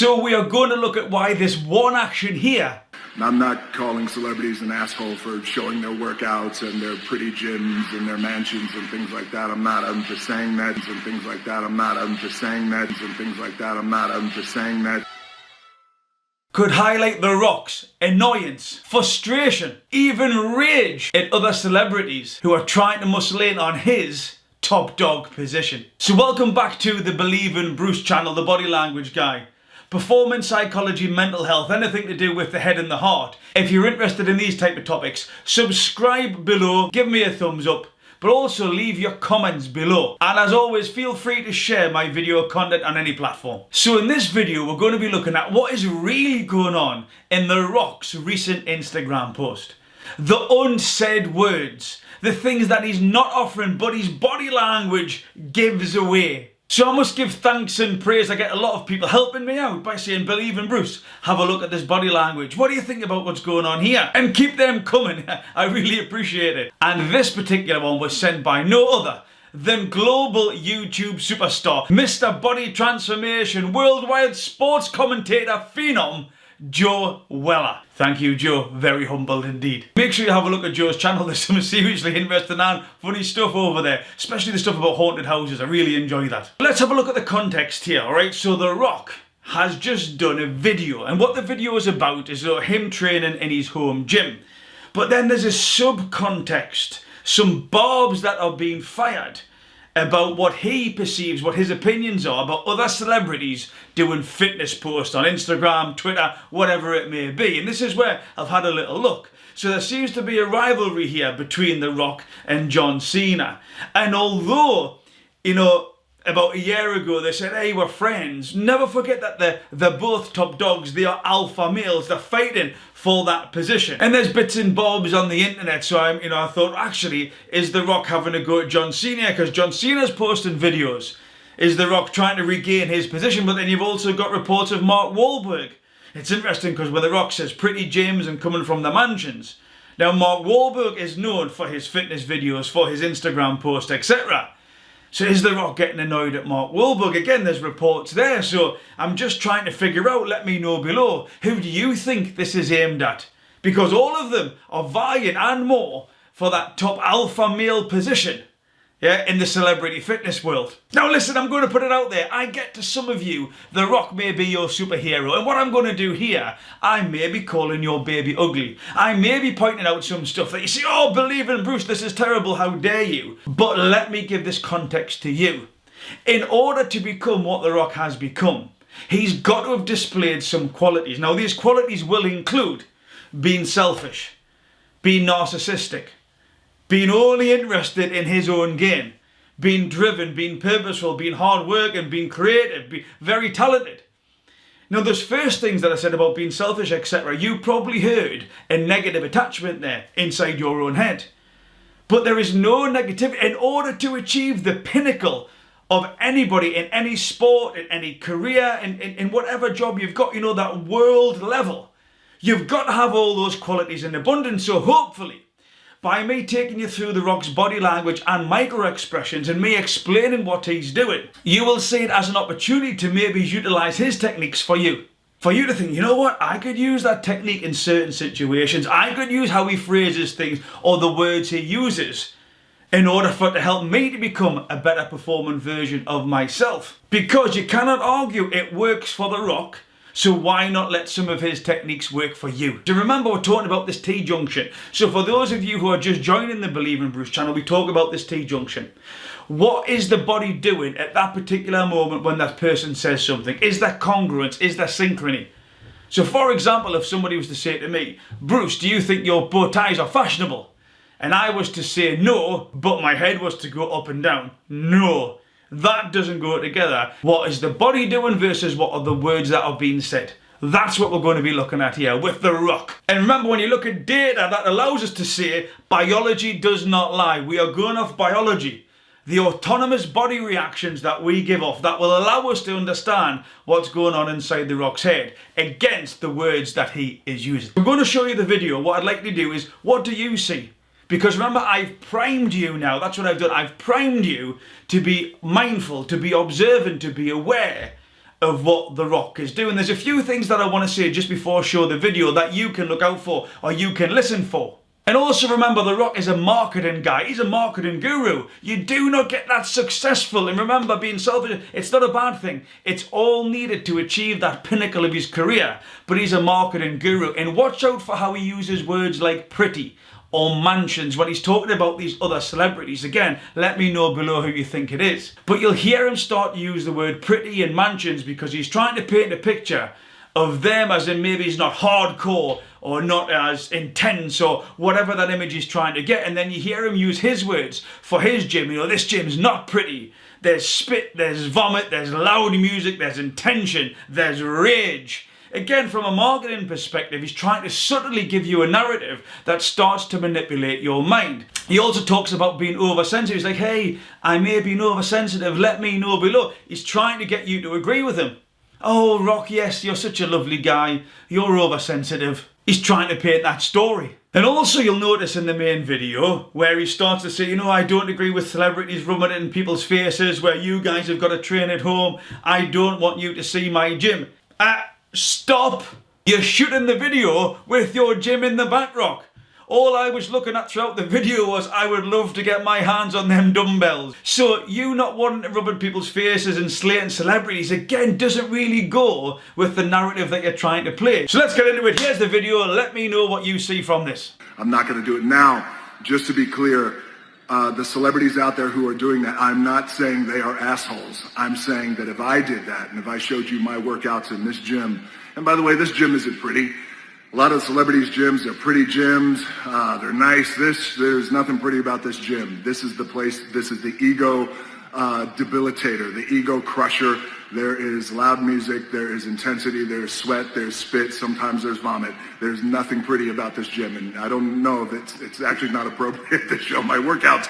So we are going to look at why this one action here. I'm not calling celebrities an asshole for showing their workouts and their pretty gyms and their mansions and things like that. I'm just saying that and things like that. I'm just saying that and things like that. I'm just saying that. Could highlight The Rock's annoyance, frustration, even rage at other celebrities who are trying to muscle in on his top dog position. So welcome back to the Believe in Bruce channel, the body language guy. Performance, psychology, mental health, anything to do with the head and the heart. If you're interested in these type of topics, subscribe below, give me a thumbs up, but also leave your comments below. And as always, feel free to share my video content on any platform. So in this video, we're going to be looking at what is really going on in The Rock's recent Instagram post. The unsaid words, the things that he's not offering, but his body language gives away. So I must give thanks and praise. I get a lot of people helping me out by saying, Believe in Bruce, have a look at this body language. What do you think about what's going on here? And keep them coming. I really appreciate it. And this particular one was sent by no other than global YouTube superstar, Mr. Body Transformation, worldwide sports commentator phenom, Joe Weller. Thank you, Joe. Very humbled indeed. Make sure you have a look at Joe's channel. There's some seriously interesting and funny stuff over there, especially the stuff about haunted houses. I really enjoy that. Let's have a look at the context here, alright? So The Rock has just done a video, and what the video is about is him training in his home gym. But then there's a subcontext, some barbs that are being fired about what he perceives, what his opinions are about other celebrities doing fitness posts on Instagram, Twitter, whatever it may be. And this is where I've had a little look. So there seems to be a rivalry here between The Rock and John Cena. And although, you know, about a year ago they said, hey, we're friends, never forget that they're both top dogs. They are alpha males. They're fighting for that position. And there's bits and bobs on the internet, so I thought, actually, is The Rock having a go at John Cena? Because John Cena's posting videos. Is The Rock trying to regain his position? But then you've also got reports of Mark Wahlberg. It's interesting because when The Rock says pretty gyms and coming from the mansions, now Mark Wahlberg is known for his fitness videos, for his Instagram posts, etc. So is The Rock getting annoyed at Mark Wahlberg? Again, there's reports there, so I'm just trying to figure out, let me know below, who do you think this is aimed at? Because all of them are vying and more for that top alpha male position, yeah, in the celebrity fitness world. Now listen, I'm going to put it out there. I get to some of you, The Rock may be your superhero, and what I'm going to do here, I may be calling your baby ugly. I may be pointing out some stuff that you see, oh, Believe in Bruce, this is terrible, how dare you? But let me give this context to you. In order to become what The Rock has become, he's got to have displayed some qualities. Now these qualities will include being selfish, being narcissistic, being only interested in his own gain, being driven, being purposeful, being hardworking, being creative, being very talented. Now those first things that I said about being selfish, etc., you probably heard a negative attachment there inside your own head. But there is no negativity. In order to achieve the pinnacle of anybody in any sport, in any career, in whatever job you've got, you know, that world level, you've got to have all those qualities in abundance. So hopefully, by me taking you through The Rock's body language and micro expressions and me explaining what he's doing, you will see it as an opportunity to maybe utilize his techniques for you. For you to think, you know what, I could use that technique in certain situations. I could use how he phrases things or the words he uses in order for it to help me to become a better performing version of myself. Because you cannot argue it works for The Rock, so why not let some of his techniques work for you? Do you remember we're talking about this T-junction? So for those of you who are just joining the Believe in Bruce channel, we talk about this T-junction. What is the body doing at that particular moment when that person says something? Is there congruence? Is there synchrony? So for example, if somebody was to say to me, Bruce, do you think your bow ties are fashionable? And I was to say no, but my head was to go up and down. No. That doesn't go together. What is the body doing versus what are the words that are being said? That's what we're going to be looking at here with The Rock. And remember, when you look at data, that allows us to say biology does not lie. We are going off biology. The autonomous body reactions that we give off that will allow us to understand what's going on inside The Rock's head against the words that he is using. I'm going to show you the video. What I'd like to do is, what do you see? Because remember, I've primed you now. That's what I've done. I've primed you to be mindful, to be observant, to be aware of what The Rock is doing. There's a few things that I want to say just before I show the video that you can look out for or you can listen for. And also remember, The Rock is a marketing guy. He's a marketing guru. You do not get that successful. And remember, being selfish, it's not a bad thing. It's all needed to achieve that pinnacle of his career. But he's a marketing guru. And watch out for how he uses words like pretty or mansions when he's talking about these other celebrities. Again, let me know below who you think it is. But you'll hear him start to use the word pretty and mansions because he's trying to paint a picture of them as in maybe he's not hardcore or not as intense or whatever that image he's trying to get. And then you hear him use his words for his gym. You know, this gym's not pretty. There's spit, there's vomit, there's loud music, there's intention, there's rage. Again, from a marketing perspective, he's trying to subtly give you a narrative that starts to manipulate your mind. He also talks about being oversensitive. He's like, hey, I may be oversensitive, let me know below. He's trying to get you to agree with him. Oh, Rock, yes, you're such a lovely guy. You're oversensitive. He's trying to paint that story. And also you'll notice in the main video where he starts to say, you know, I don't agree with celebrities rubbing it in people's faces where you guys have got to train at home. I don't want you to see my gym. Stop! You're shooting the video with your gym in the back, Rock. All I was looking at throughout the video was I would love to get my hands on them dumbbells. So you not wanting to rub in people's faces and slating celebrities, again, doesn't really go with the narrative that you're trying to play. So let's get into it. Here's the video. Let me know what you see from this. I'm not going to do it now. Just to be clear, the celebrities out there who are doing that, I'm not saying they are assholes. I'm saying that if I did that and if I showed you my workouts in this gym, and by the way, this gym isn't pretty. A lot of the celebrities' gyms, they're pretty gyms. They're nice. There's nothing pretty about this gym. This is the place. This is the ego debilitator, the ego crusher. There is loud music. There is intensity. There's sweat. There's spit. Sometimes there's vomit. There's nothing pretty about this gym. And I don't know if it's actually not appropriate to show my workouts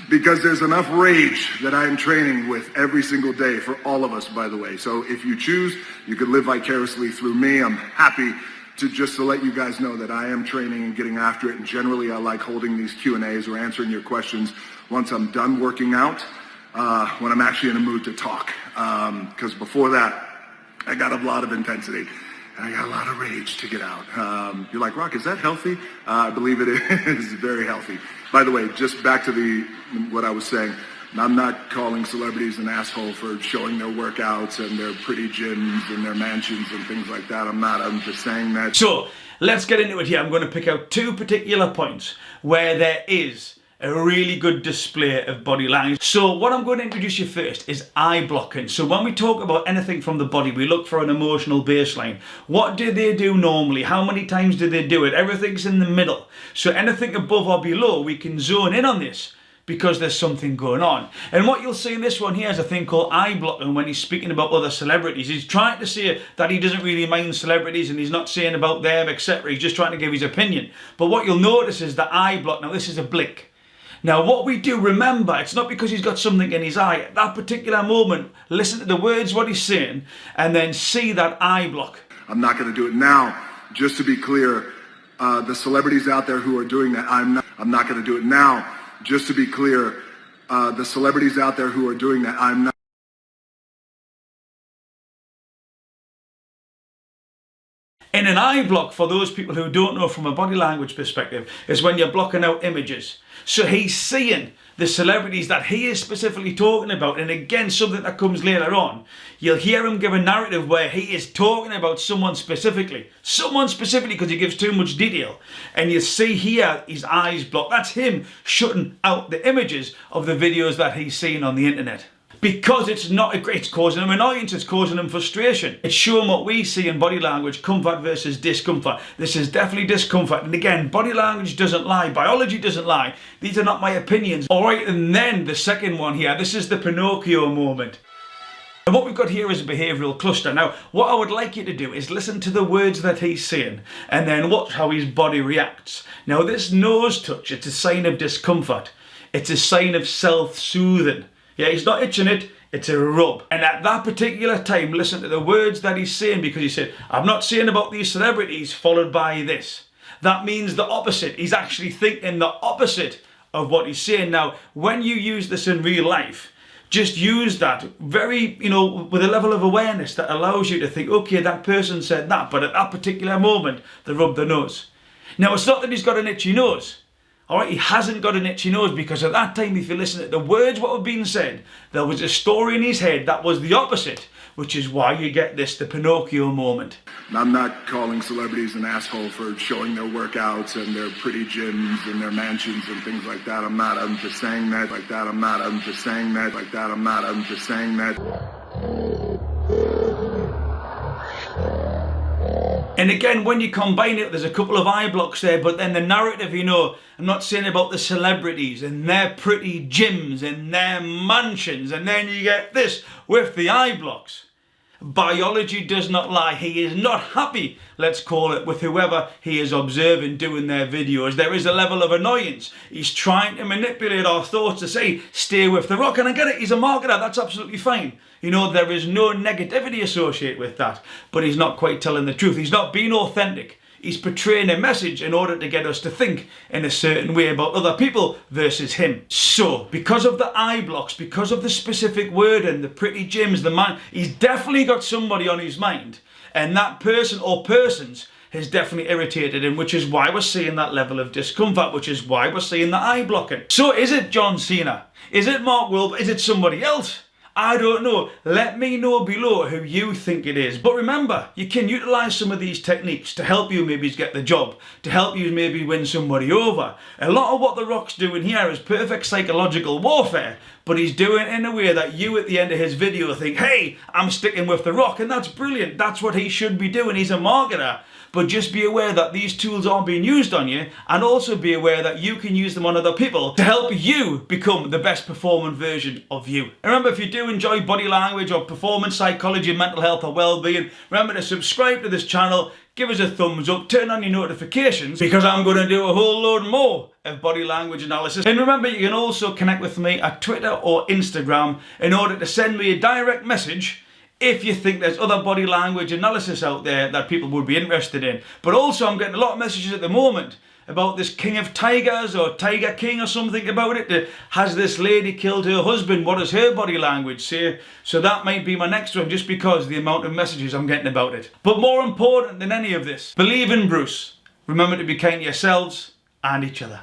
because there's enough rage that I am training with every single day for all of us, by the way. So if you choose, you could live vicariously through me. I'm happy to let you guys know that I am training and getting after it. And generally, I like holding these Q&As or answering your questions once I'm done working out, when I'm actually in a mood to talk. Because before that, I got a lot of intensity and I got a lot of rage to get out. You're like, Rock, is that healthy? I believe it is very healthy. By the way, just back to what I was saying. I'm not calling celebrities an asshole for showing their workouts and their pretty gyms and their mansions and things like that. I'm just saying that. So let's get into it here. I'm going to pick out two particular points where there is a really good display of body language. So what I'm going to introduce you first is eye blocking. So when we talk about anything from the body, we look for an emotional baseline. What do they do normally? How many times do they do it? Everything's in the middle. So anything above or below, we can zone in on this because there's something going on. And what you'll see in this one here is a thing called eye blocking when he's speaking about other celebrities. He's trying to say that he doesn't really mind celebrities and he's not saying about them, etc. He's just trying to give his opinion. But what you'll notice is the eye block. Now this is a blink. Now what we do, remember, it's not because he's got something in his eye. At that particular moment, listen to the words, what he's saying, and then see that eye block. I'm not going to do it now. Just to be clear, the celebrities out there who are doing that, I'm not going to do it now. Just to be clear, the celebrities out there who are doing that, I'm not. And an eye block, for those people who don't know from a body language perspective, is when you're blocking out images. So he's seeing the celebrities that he is specifically talking about, and again, something that comes later on, you'll hear him give a narrative where he is talking about someone specifically because he gives too much detail. And you see here his eyes blocked. That's him shutting out the images of the videos that he's seen on the internet. Because it's causing him annoyance, it's causing him frustration. It's showing what we see in body language, comfort versus discomfort. This is definitely discomfort. And again, body language doesn't lie, biology doesn't lie. These are not my opinions. All right, and then the second one here, this is the Pinocchio Movement. And what we've got here is a behavioural cluster. Now, what I would like you to do is listen to the words that he's saying and then watch how his body reacts. Now, this nose touch, it's a sign of discomfort. It's a sign of self-soothing. Yeah, he's not itching it, it's a rub. And at that particular time, listen to the words that he's saying, because he said, I'm not saying about these celebrities, followed by this. That means the opposite. He's actually thinking the opposite of what he's saying. Now, when you use this in real life, Just use that very, with a level of awareness that allows you to think, okay, that person said that, but at that particular moment, they rubbed their nose. Now, it's not that he's got an itchy nose. All right, he hasn't got an itchy nose, because at that time, if you listen to the words what were being said, there was a story in his head that was the opposite, which is why you get the Pinocchio moment. I'm not calling celebrities an asshole for showing their workouts and their pretty gyms and their mansions and things like that. I'm not. I'm just saying that like that. I'm not. I'm just saying that like that. I'm not. I'm just saying that. And again, when you combine it, there's a couple of eye blocks there, but then the narrative, I'm not saying about the celebrities and their pretty gyms and their mansions, and then you get this with the eye blocks. Biology does not lie. He is not happy, let's call it, with whoever he is observing doing their videos. There is a level of annoyance. He's trying to manipulate our thoughts to say, stay with The Rock. And I get it, he's a marketer, that's absolutely fine. There is no negativity associated with that. But he's not quite telling the truth. He's not being authentic. He's portraying a message in order to get us to think in a certain way about other people versus him. So, because of the eye blocks, because of the specific word and the pretty gyms, the man, he's definitely got somebody on his mind. And that person or persons has definitely irritated him, which is why we're seeing that level of discomfort, which is why we're seeing the eye blocking. So is it John Cena? Is it Mark Wahlberg? Is it somebody else? I don't know. Let me know below who you think it is. But remember, you can utilise some of these techniques to help you maybe get the job, to help you maybe win somebody over. A lot of what The Rock's doing here is perfect psychological warfare, but he's doing it in a way that you at the end of his video think, hey, I'm sticking with The Rock, and that's brilliant. That's what he should be doing. He's a marketer. But just be aware that these tools are being used on you, and also be aware that you can use them on other people to help you become the best performing version of you. And remember, if you do enjoy body language or performance psychology, mental health or well-being, remember to subscribe to this channel, give us a thumbs up, turn on your notifications, because I'm going to do a whole load more of body language analysis. And remember, you can also connect with me at Twitter or Instagram in order to send me a direct message if you think there's other body language analysis out there that people would be interested in. But also, I'm getting a lot of messages at the moment about this King of Tigers or Tiger King or something about it. Has this lady killed her husband? What does her body language say? So that might be my next one, just because of the amount of messages I'm getting about it. But more important than any of this, believe in Bruce. Remember to be kind to yourselves and each other.